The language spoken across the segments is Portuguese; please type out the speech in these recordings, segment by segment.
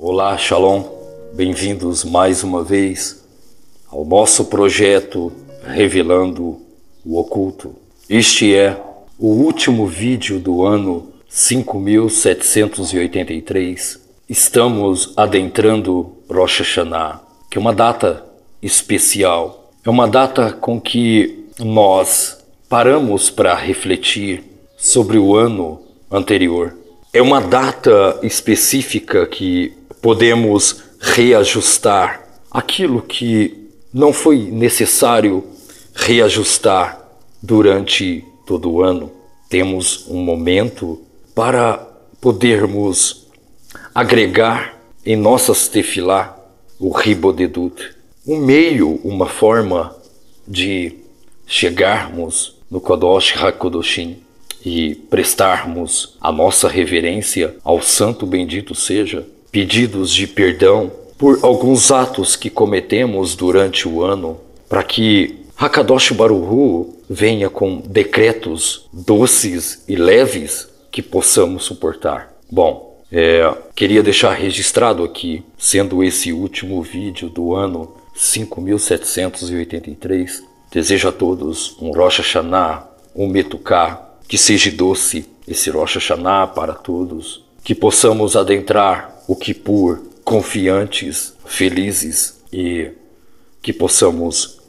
Olá, Shalom, bem-vindos mais uma vez ao nosso projeto Revelando o Oculto. Este é o último vídeo do ano 5783. Estamos adentrando Rosh Hashanah, que é uma data especial. É uma data com que nós paramos para refletir sobre o ano anterior. É uma data específica que podemos reajustar aquilo que não foi necessário reajustar durante todo o ano. Temos um momento para podermos agregar em nossas tefilá o Ribodedut, um meio, uma forma de chegarmos no Kodosh HaKodoshim e prestarmos a nossa reverência ao Santo Bendito seja, pedidos de perdão por alguns atos que cometemos durante o ano, para que Hakadosh Baruch Hu venha com decretos doces e leves que possamos suportar. Bom, queria deixar registrado aqui, sendo esse último vídeo do ano 5783, desejo a todos um Rosh Hashanah, um Metuká, que seja doce esse Rosh Hashanah para todos, que possamos adentrar o Kippur confiantes, felizes e que possamos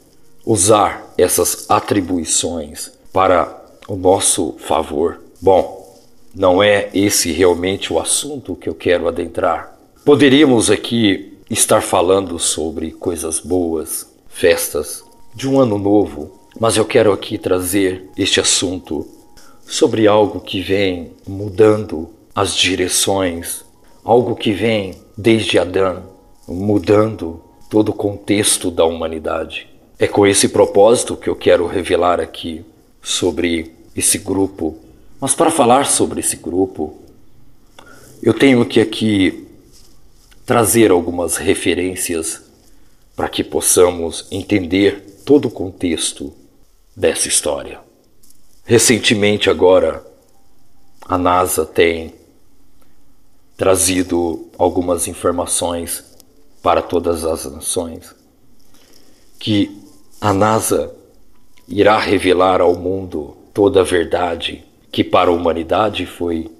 usar essas atribuições para o nosso favor. Bom, não é esse realmente o assunto que eu quero adentrar. Poderíamos aqui estar falando sobre coisas boas, festas de um ano novo, mas eu quero aqui trazer este assunto sobre algo que vem mudando as direções, algo que vem desde Adão, mudando todo o contexto da humanidade. É com esse propósito que eu quero revelar aqui sobre esse grupo. Mas para falar sobre esse grupo, eu tenho que aqui trazer algumas referências para que possamos entender todo o contexto dessa história. Recentemente agora, a NASA tem trazido algumas informações para todas as nações, que a NASA irá revelar ao mundo toda a verdade que para a humanidade foi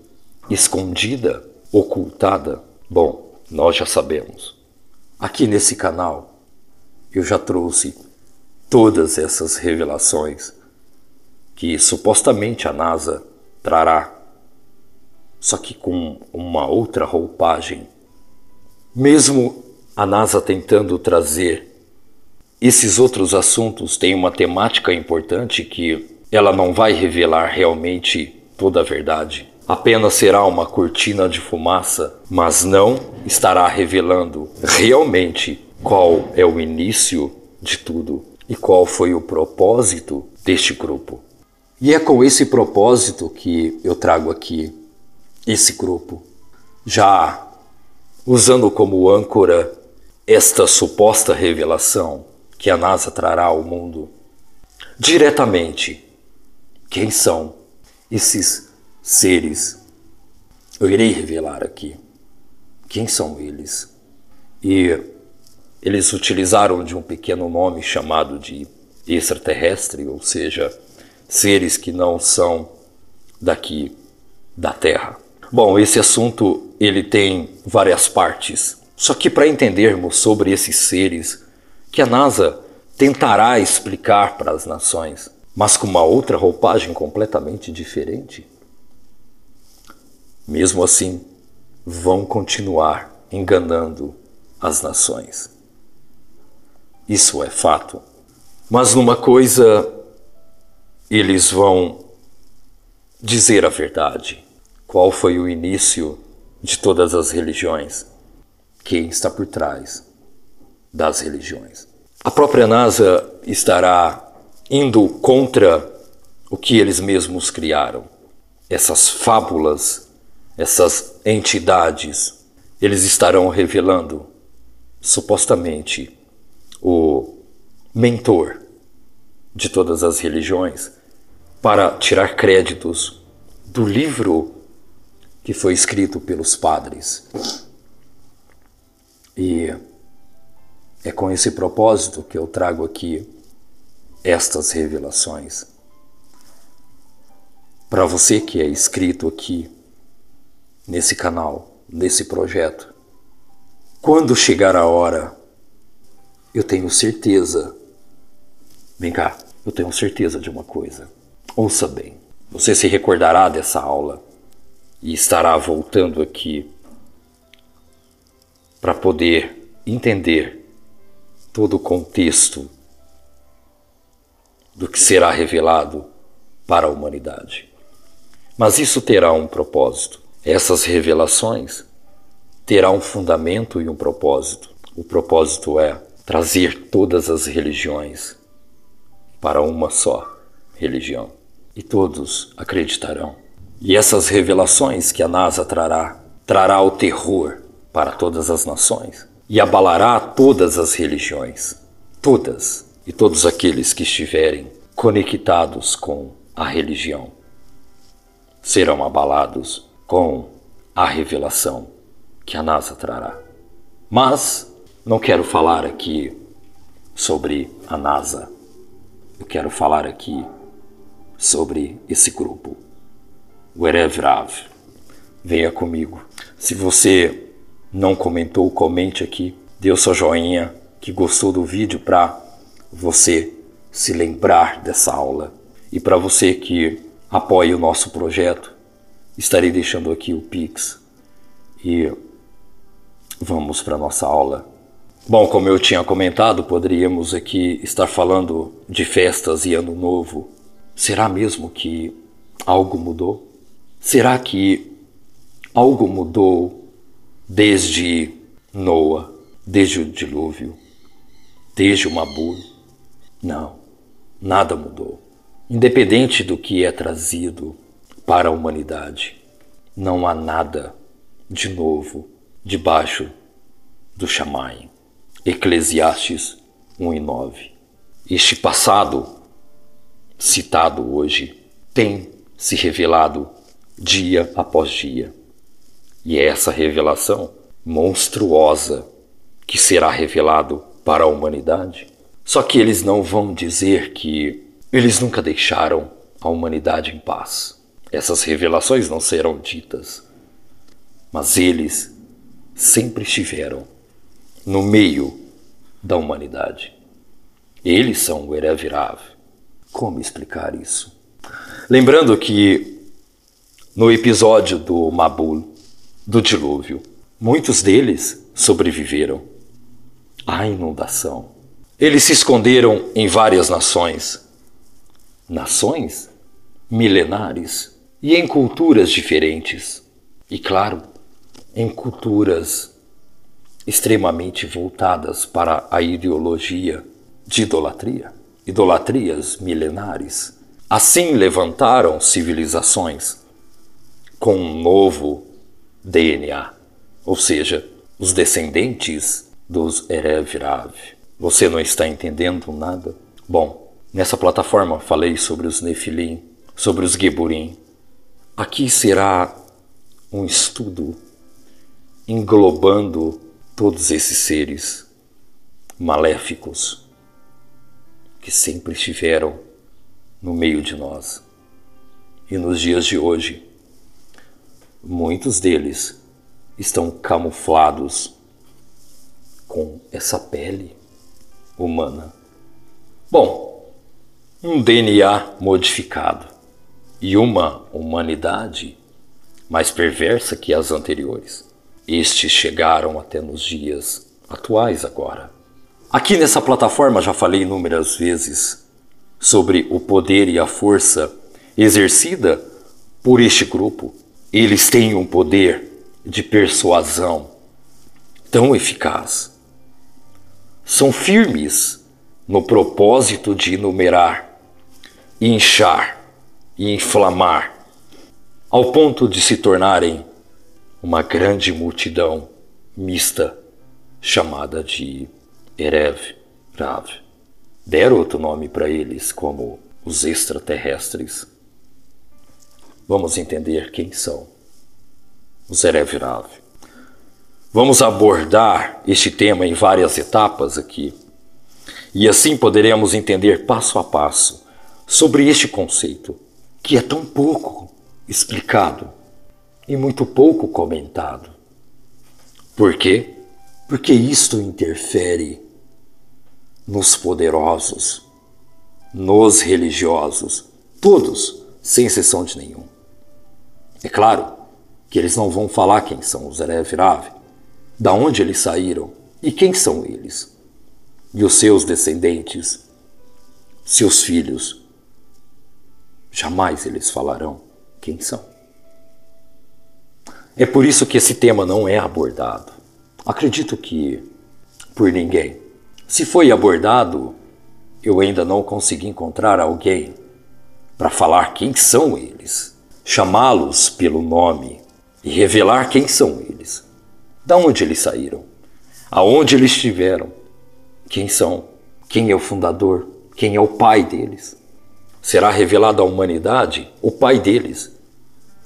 escondida, ocultada. Bom, nós já sabemos. Aqui nesse canal eu já trouxe todas essas revelações que supostamente a NASA trará, só que com uma outra roupagem. Mesmo a NASA tentando trazer esses outros assuntos, tem uma temática importante que ela não vai revelar realmente toda a verdade. Apenas será uma cortina de fumaça, mas não estará revelando realmente qual é o início de tudo e qual foi o propósito deste grupo. E é com esse propósito que eu trago aqui esse grupo, já usando como âncora esta suposta revelação que a NASA trará ao mundo. Diretamente, quem são esses seres? Eu irei revelar aqui quem são eles. E eles utilizaram de um pequeno nome chamado de extraterrestre, ou seja, seres que não são daqui da Terra. Bom, esse assunto ele tem várias partes. Só que para entendermos sobre esses seres que a NASA tentará explicar para as nações, mas com uma outra roupagem completamente diferente, mesmo assim, vão continuar enganando as nações. Isso é fato. Mas numa coisa, eles vão dizer a verdade. Qual foi o início de todas as religiões? Quem está por trás das religiões? A própria NASA estará indo contra o que eles mesmos criaram. Essas fábulas, essas entidades, eles estarão revelando, supostamente, o mentor de todas as religiões para tirar créditos do livro que foi escrito pelos padres. E é com esse propósito que eu trago aqui estas revelações. Para você que é inscrito aqui nesse canal, nesse projeto, quando chegar a hora, eu tenho certeza, vem cá, eu tenho certeza de uma coisa, ouça bem, você se recordará dessa aula e estará voltando aqui para poder entender todo o contexto do que será revelado para a humanidade. Mas isso terá um propósito. Essas revelações terão um fundamento e um propósito. O propósito é trazer todas as religiões para uma só religião. E todos acreditarão. E essas revelações que a NASA trará o terror para todas as nações e abalará todas as religiões. Todas. E todos aqueles que estiverem conectados com a religião serão abalados com a revelação que a NASA trará. Mas não quero falar aqui sobre a NASA. Eu quero falar aqui sobre esse grupo, o Erev Rav. Venha comigo. Se você não comentou, comente aqui. Dê o seu joinha que gostou do vídeo para você se lembrar dessa aula. E para você que apoia o nosso projeto, estarei deixando aqui o Pix. E vamos para a nossa aula. Bom, como eu tinha comentado, poderíamos aqui estar falando de festas e ano novo. Será mesmo que algo mudou? Será que algo mudou desde Noa, desde o dilúvio, desde o Mabul? Não, nada mudou. Independente do que é trazido para a humanidade, não há nada de novo debaixo do Shamayim. Eclesiastes 1:9. Este passado, citado hoje, tem se revelado dia após dia. E é essa revelação monstruosa que será revelado para a humanidade. Só que eles não vão dizer que eles nunca deixaram a humanidade em paz. Essas revelações não serão ditas. Mas eles sempre estiveram no meio da humanidade. Eles são o Erev Rav. Como explicar isso? Lembrando que no episódio do Mabul, do dilúvio, muitos deles sobreviveram à inundação. Eles se esconderam em várias nações milenares e em culturas diferentes. E claro, em culturas extremamente voltadas para a ideologia de idolatria, idolatrias milenares. Assim levantaram civilizações com um novo DNA, ou seja, os descendentes dos Erev Rav. Você não está entendendo nada? Bom, nessa plataforma falei sobre os Nefilim, sobre os Geburim. Aqui será um estudo englobando todos esses seres maléficos que sempre estiveram no meio de nós. E nos dias de hoje, muitos deles estão camuflados com essa pele humana. Bom, um DNA modificado e uma humanidade mais perversa que as anteriores. Estes chegaram até nos dias atuais agora. Aqui nessa plataforma já falei inúmeras vezes sobre o poder e a força exercida por este grupo. Eles têm um poder de persuasão tão eficaz. São firmes no propósito de enumerar, inchar e inflamar, ao ponto de se tornarem uma grande multidão mista chamada de Erev Rav. Deram outro nome para eles, como os extraterrestres. Vamos entender quem são os Erev Rav. Vamos abordar este tema em várias etapas aqui, e assim poderemos entender passo a passo sobre este conceito, que é tão pouco explicado e muito pouco comentado. Por quê? Porque isto interfere nos poderosos, nos religiosos, todos, sem exceção de nenhum. É claro que eles não vão falar quem são os Erev Rav, da onde eles saíram e quem são eles. E os seus descendentes, seus filhos, jamais eles falarão quem são. É por isso que esse tema não é abordado. Acredito que por ninguém. Se foi abordado, eu ainda não consegui encontrar alguém para falar quem são eles, chamá-los pelo nome e revelar quem são eles, da onde eles saíram, aonde eles estiveram, quem são, quem é o fundador, quem é o pai deles. Será revelado à humanidade o pai deles,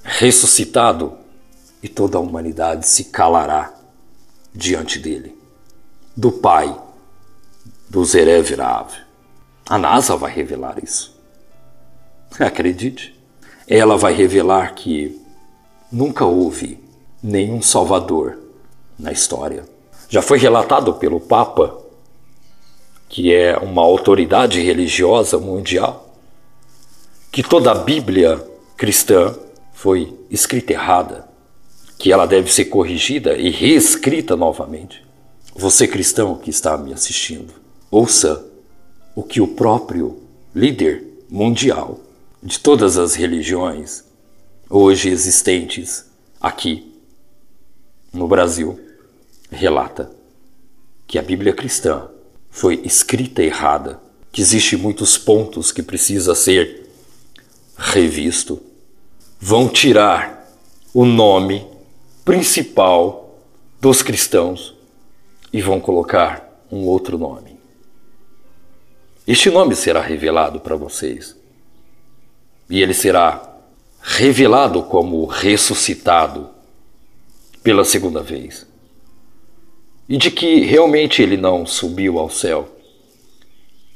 ressuscitado, e toda a humanidade se calará diante dele, do pai dos Erev Rav. A NASA vai revelar isso. Acredite, ela vai revelar que nunca houve nenhum salvador na história. Já foi relatado pelo Papa, que é uma autoridade religiosa mundial, que toda a Bíblia cristã foi escrita errada, que ela deve ser corrigida e reescrita novamente. Você cristão que está me assistindo, ouça o que o próprio líder mundial de todas as religiões hoje existentes aqui no Brasil relata, que a Bíblia cristã foi escrita errada, que existem muitos pontos que precisa ser revisto. Vão tirar o nome principal dos cristãos e vão colocar um outro nome. Este nome será revelado para vocês. E ele será revelado como ressuscitado pela segunda vez. E de que realmente ele não subiu ao céu,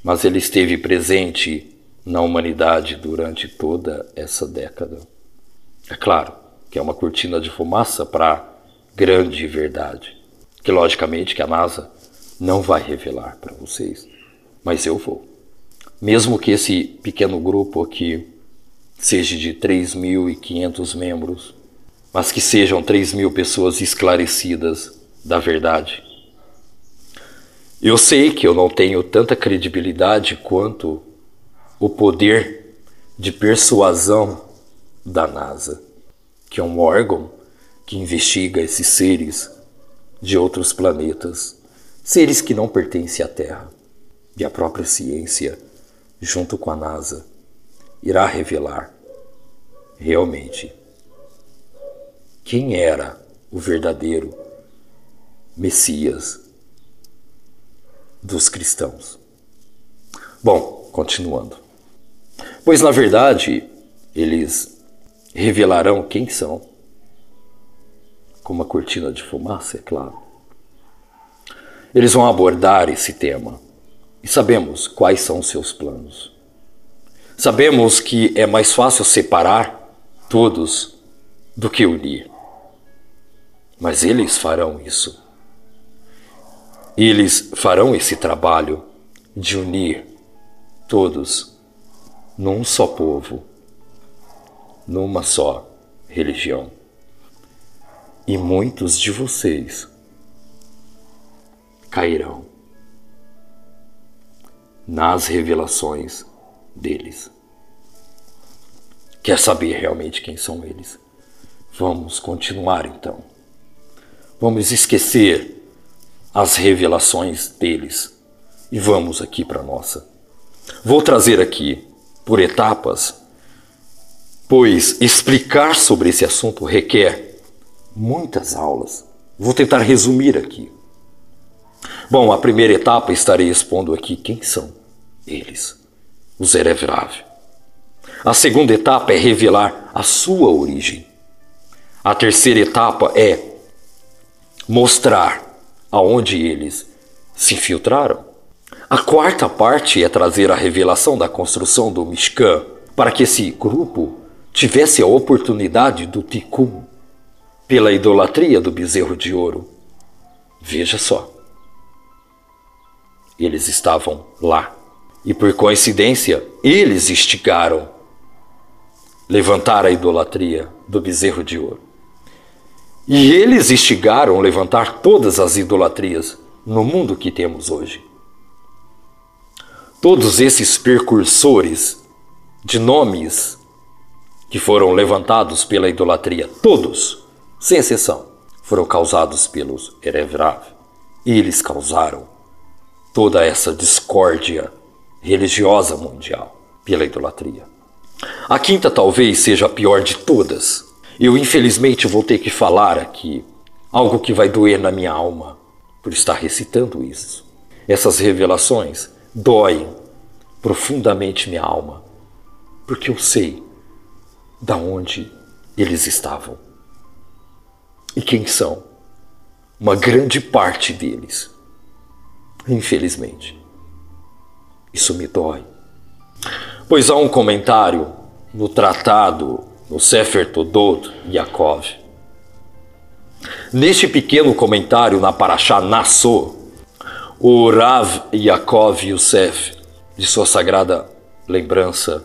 mas ele esteve presente na humanidade durante toda essa década. É claro que é uma cortina de fumaça para a grande verdade, que logicamente que a NASA não vai revelar para vocês, mas eu vou. Mesmo que esse pequeno grupo aqui seja de 3.500 membros, mas que sejam 3.000 pessoas esclarecidas da verdade. Eu sei que eu não tenho tanta credibilidade quanto o poder de persuasão da NASA, que é um órgão que investiga esses seres de outros planetas, seres que não pertencem à Terra. E a própria ciência, junto com a NASA, irá revelar realmente quem era o verdadeiro Messias dos cristãos. Bom, continuando. Pois na verdade, eles revelarão quem são, com uma cortina de fumaça, é claro. Eles vão abordar esse tema e sabemos quais são seus planos. Sabemos que é mais fácil separar todos do que unir. Mas eles farão isso. Eles farão esse trabalho de unir todos num só povo, numa só religião. E muitos de vocês cairão nas revelações deles. Quer saber realmente quem são eles? Vamos continuar então. Vamos esquecer as revelações deles e vamos aqui para a nossa. Vou trazer aqui por etapas, pois explicar sobre esse assunto requer muitas aulas. Vou tentar resumir aqui. Bom, a primeira etapa estarei expondo aqui quem são eles, os Erev Rav. A segunda etapa é revelar a sua origem. A terceira etapa é mostrar aonde eles se infiltraram. A quarta parte é trazer a revelação da construção do Mishkan, para que esse grupo tivesse a oportunidade do Tikkun, pela idolatria do bezerro de ouro. Veja só. Eles estavam lá. E por coincidência, eles instigaram levantar a idolatria do bezerro de ouro. E eles instigaram levantar todas as idolatrias no mundo que temos hoje. Todos esses precursores de nomes que foram levantados pela idolatria, todos, sem exceção, foram causados pelos Erev Rav. E eles causaram toda essa discórdia religiosa mundial pela idolatria. A quinta talvez seja a pior de todas. Eu infelizmente vou ter que falar aqui algo que vai doer na minha alma por estar recitando isso. Essas revelações doem profundamente minha alma, porque eu sei da onde eles estavam e quem são. Uma grande parte deles. Infelizmente. Isso me dói. Pois há um comentário no tratado, no Sefer Todot Yaakov. Neste pequeno comentário na Parashá Nassó, o Rav Yaakov Yosef, de sua sagrada lembrança,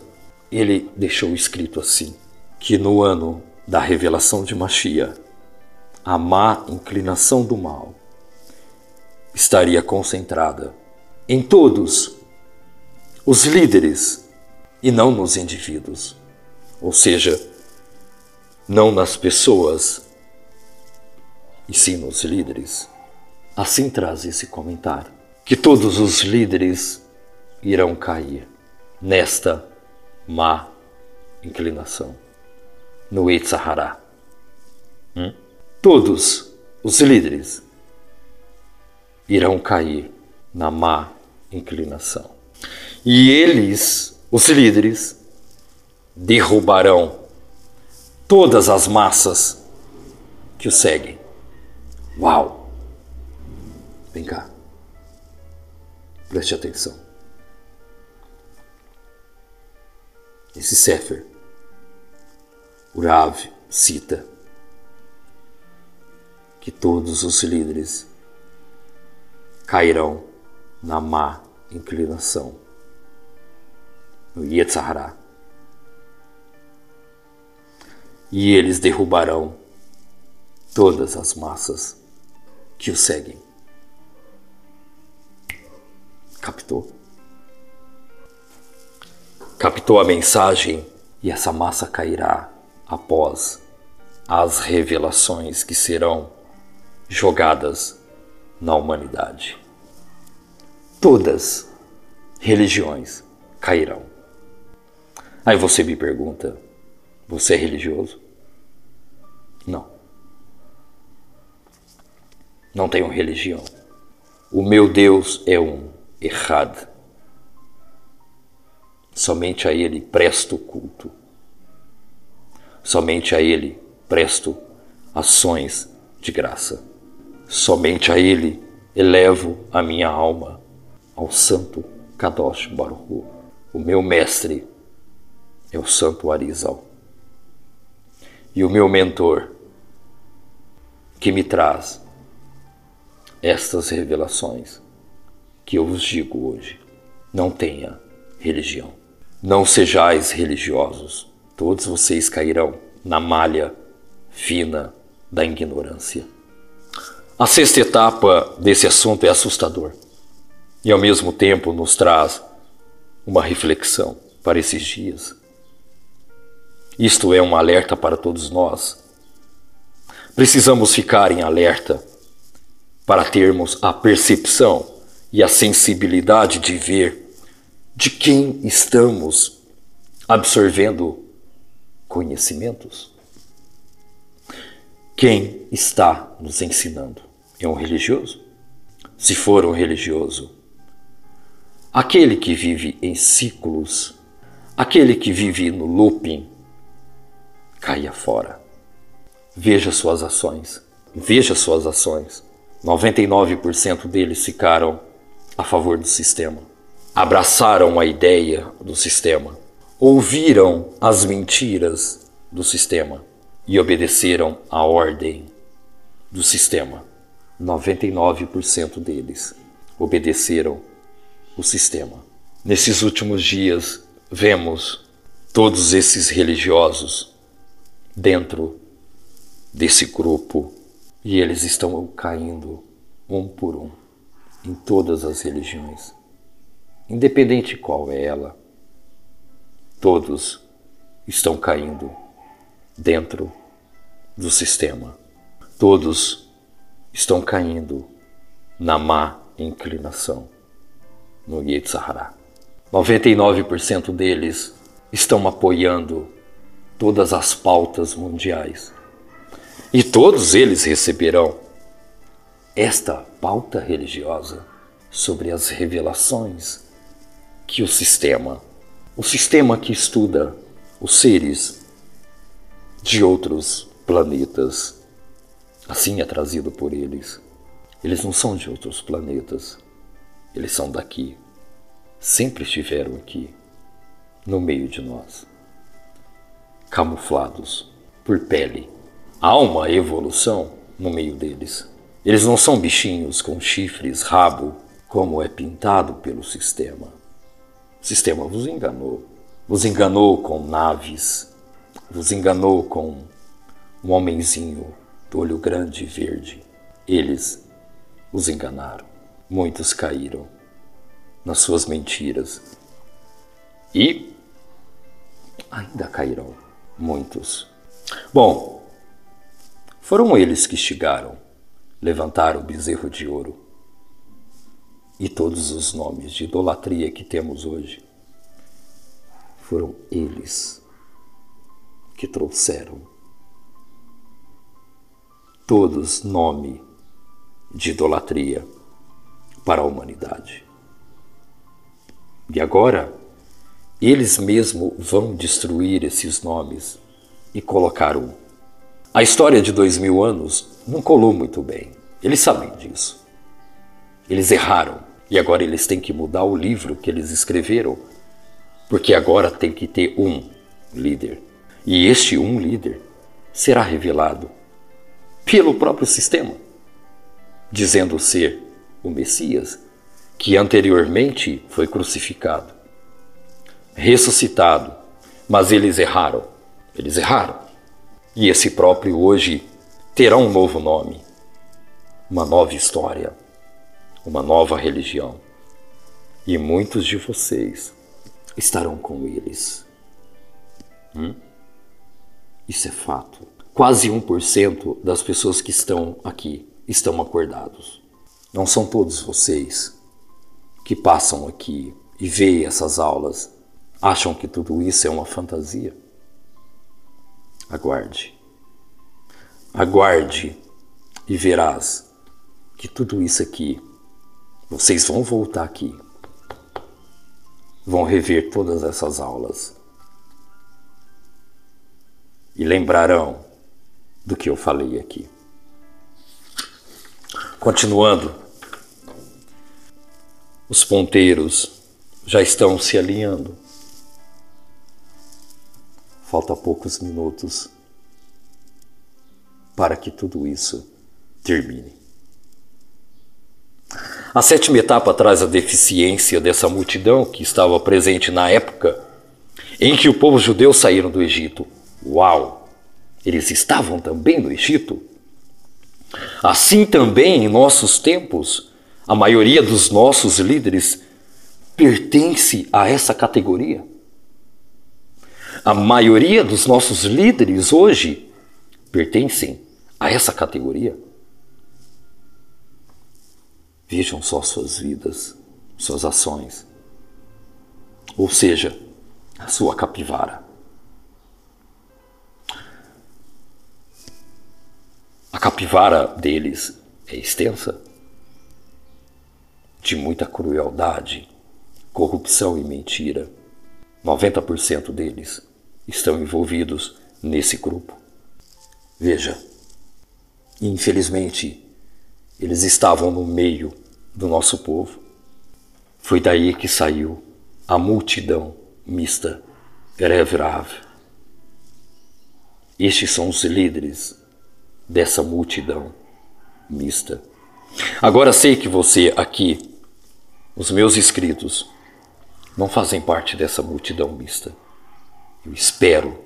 ele deixou escrito assim, que no ano da revelação de Mashiach, a má inclinação do mal estaria concentrada em todos os líderes e não nos indivíduos, ou seja, não nas pessoas e sim nos líderes. Assim traz esse comentário, que todos os líderes irão cair nesta má inclinação, no Yetzer Hara. Todos os líderes irão cair na má inclinação. E eles, os líderes, derrubarão todas as massas que o seguem. Uau! Vem cá. Preste atenção. Esse Sefer, o Rav cita que todos os líderes cairão na má inclinação, no Yetzer Hara. E eles derrubarão todas as massas que o seguem. Captou? Captou a mensagem? E essa massa cairá após as revelações que serão jogadas na humanidade. Todas religiões cairão. Aí você me pergunta, você é religioso? Não. Não tenho religião. O meu Deus é um Echad. Somente a Ele presto culto. Somente a Ele presto ações de graça. Somente a Ele elevo a minha alma ao Santo Kadosh Baruch Hu. O meu mestre é o Santo Arizal. E o meu mentor, que me traz estas revelações, que eu vos digo hoje, não tenha religião. Não sejais religiosos, todos vocês cairão na malha fina da ignorância. A sexta etapa desse assunto é assustador e ao mesmo tempo nos traz uma reflexão para esses dias. Isto é um alerta para todos nós. Precisamos ficar em alerta para termos a percepção e a sensibilidade de ver de quem estamos absorvendo conhecimentos. Quem está nos ensinando? É um religioso? Se for um religioso, aquele que vive em ciclos, aquele que vive no looping, caia fora. Veja suas ações. Veja suas ações. 99% deles ficaram a favor do sistema. Abraçaram a ideia do sistema. Ouviram as mentiras do sistema e obedeceram à ordem do sistema. 99% deles obedeceram o sistema. Nesses últimos dias, vemos todos esses religiosos dentro desse grupo e eles estão caindo um por um em todas as religiões. Independente qual é ela, todos estão caindo dentro do sistema. Todos estão caindo na má inclinação, no Yetzer Hara. 99% deles estão apoiando todas as pautas mundiais. E todos eles receberão esta pauta religiosa sobre as revelações que o sistema que estuda os seres de outros planetas, assim é trazido por eles. Eles não são de outros planetas, eles são daqui, sempre estiveram aqui, no meio de nós, camuflados por pele. Há uma evolução no meio deles. Eles não são bichinhos com chifres, rabo, como é pintado pelo sistema. O sistema vos enganou. Vos enganou com naves, vos enganou com um homenzinho do olho grande e verde. Eles os enganaram. Muitos caíram nas suas mentiras. E ainda cairão muitos. Bom, foram eles que instigaram, levantaram o bezerro de ouro e todos os nomes de idolatria que temos hoje. Foram eles que trouxeram todos nome de idolatria para a humanidade. E agora, eles mesmos vão destruir esses nomes e colocar um. A história de 2000 anos não colou muito bem. Eles sabem disso. Eles erraram. E agora eles têm que mudar o livro que eles escreveram. Porque agora tem que ter um líder. E este um líder será revelado pelo próprio sistema, dizendo ser o Messias, que anteriormente foi crucificado, ressuscitado. Mas eles erraram. Eles erraram. E esse próprio hoje terá um novo nome, uma nova história, uma nova religião. E muitos de vocês estarão com eles. Isso é fato. Quase 1% das pessoas que estão aqui estão acordados. Não são todos vocês que passam aqui e veem essas aulas, acham que tudo isso é uma fantasia. Aguarde. Aguarde e verás que tudo isso aqui, vocês vão voltar aqui, vão rever todas essas aulas e lembrarão do que eu falei aqui. Continuando, os ponteiros já estão se alinhando. Falta poucos minutos para que tudo isso termine. A sétima etapa traz a deficiência dessa multidão que estava presente na época em que o povo judeu saíram do Egito. Uau! Eles estavam também no Egito? Assim também, em nossos tempos, a maioria dos nossos líderes pertence a essa categoria. A maioria dos nossos líderes hoje pertencem a essa categoria. Vejam só suas vidas, suas ações. Ou seja, a sua capivara. A capivara deles é extensa, de muita crueldade, corrupção e mentira. 90% deles estão envolvidos nesse grupo. Veja, E, infelizmente, eles estavam no meio do nosso povo. Foi daí que saiu a multidão mista Erev Rav. Estes são os líderes dessa multidão mista. Agora sei que você aqui, os meus inscritos, não fazem parte dessa multidão mista. Eu espero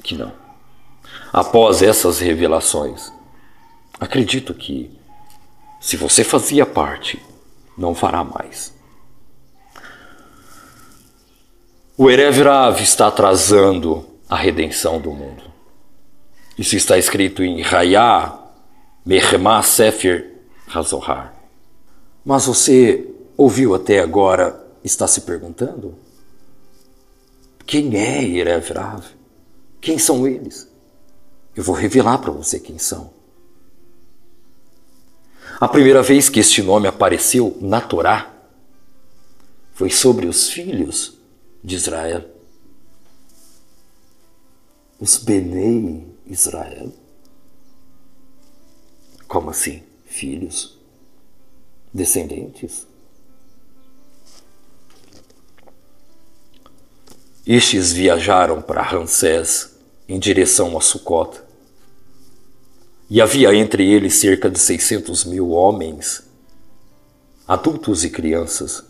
que não. Após essas revelações, acredito que, se você fazia parte, não fará mais. O Erev Rav está atrasando a redenção do mundo. Isso está escrito em Hayah Mechemah Sefer HaZohar. Mas você ouviu até agora, está se perguntando? Quem é Erev Rav? Quem são eles? Eu vou revelar para você quem são. A primeira vez que este nome apareceu na Torá foi sobre os filhos de Israel. Os Benei Israel. Como assim? Filhos? Descendentes? Estes viajaram para Ramsés em direção a Sucot. E havia entre eles cerca de 600 mil homens, adultos e crianças.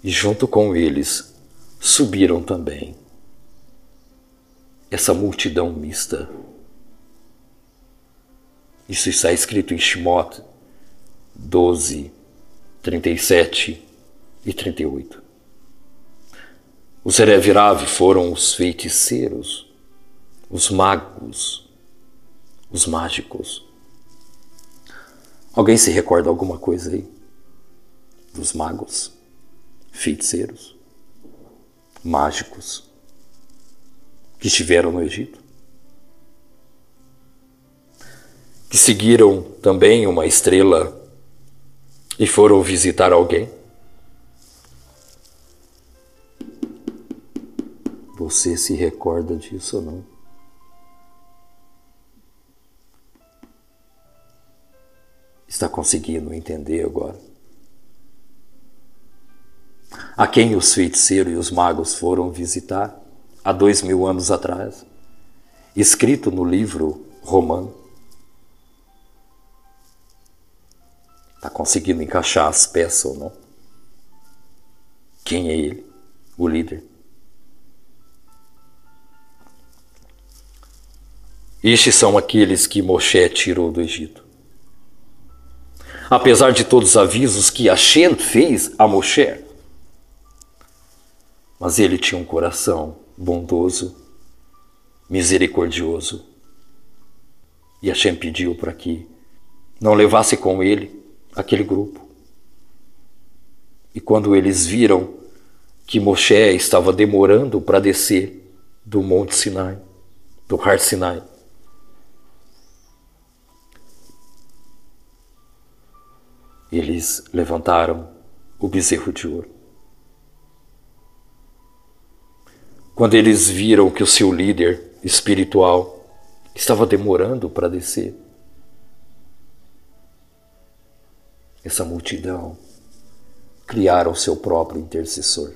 E junto com eles subiram também essa multidão mista. Isso está escrito em Shemot 12, 37 e 38. Os Erev Rav foram os feiticeiros, os magos, os mágicos. Alguém se recorda alguma coisa aí? Dos magos, feiticeiros, mágicos que estiveram no Egito? Que seguiram também uma estrela e foram visitar alguém? Você se recorda disso ou não? Está conseguindo entender agora? A quem os feiticeiros e os magos foram visitar há 2000 anos atrás, escrito no livro romano? Está conseguindo encaixar as peças ou não? Quem é ele? O líder. Estes são aqueles que Moshe tirou do Egito. Apesar de todos os avisos que Hashem fez a Moshe, mas ele tinha um coração bondoso, misericordioso. E Hashem pediu para que não levasse com ele aquele grupo. E quando eles viram que Moshe estava demorando para descer do Monte Sinai, do Har Sinai, eles levantaram o bezerro de ouro. Quando eles viram que o seu líder espiritual estava demorando para descer, essa multidão criaram o seu próprio intercessor.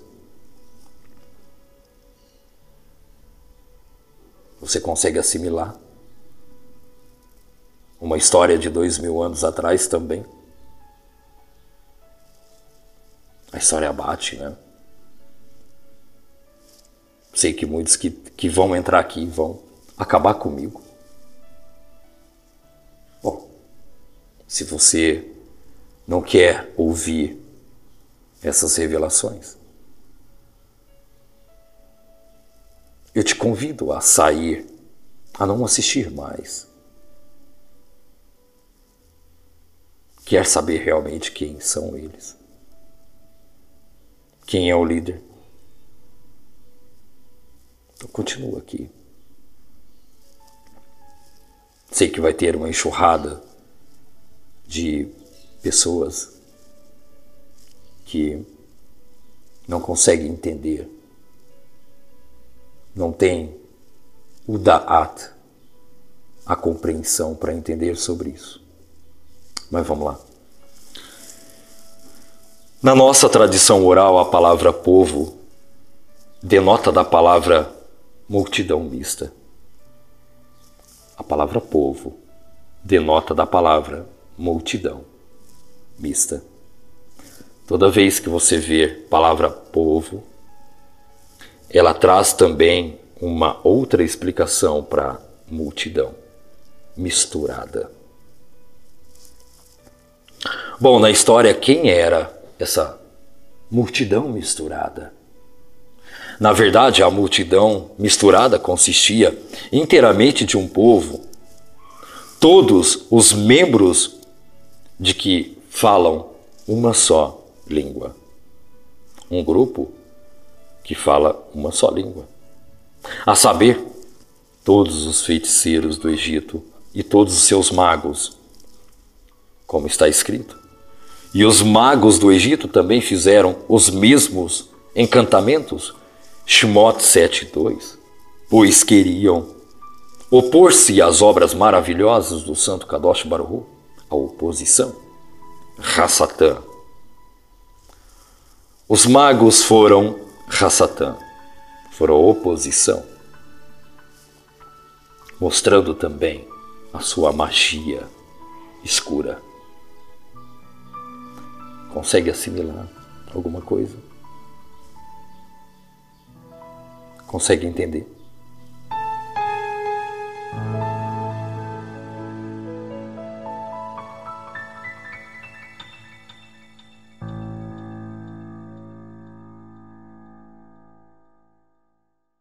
Você consegue assimilar? Uma história de 2000 anos atrás também. A história bate, né? Sei que muitos que vão entrar aqui vão acabar comigo. Bom, se você não quer ouvir essas revelações, eu te convido a sair, a não assistir mais. Quer saber realmente quem são eles? Quem é o líder? Então continua aqui. Sei que vai ter uma enxurrada de pessoas que não conseguem entender, não tem o da'at, a compreensão para entender sobre isso. Mas vamos lá. Na nossa tradição oral, a palavra povo denota da palavra multidão mista. A palavra povo denota da palavra multidão mista. Toda vez que você vê a palavra povo, ela traz também uma outra explicação para multidão misturada. Bom, na história, quem era essa multidão misturada? Na verdade, a multidão misturada consistia inteiramente de um povo, todos os membros de que falam uma só língua. Um grupo que fala uma só língua. A saber, todos os feiticeiros do Egito e todos os seus magos, como está escrito. E os magos do Egito também fizeram os mesmos encantamentos, Shemot 7:2, pois queriam opor-se às obras maravilhosas do santo Kadosh Baruch Hu, a oposição, Hassatã. Os magos foram Hassatã, foram a oposição, mostrando também a sua magia escura. Consegue assimilar alguma coisa? Consegue entender?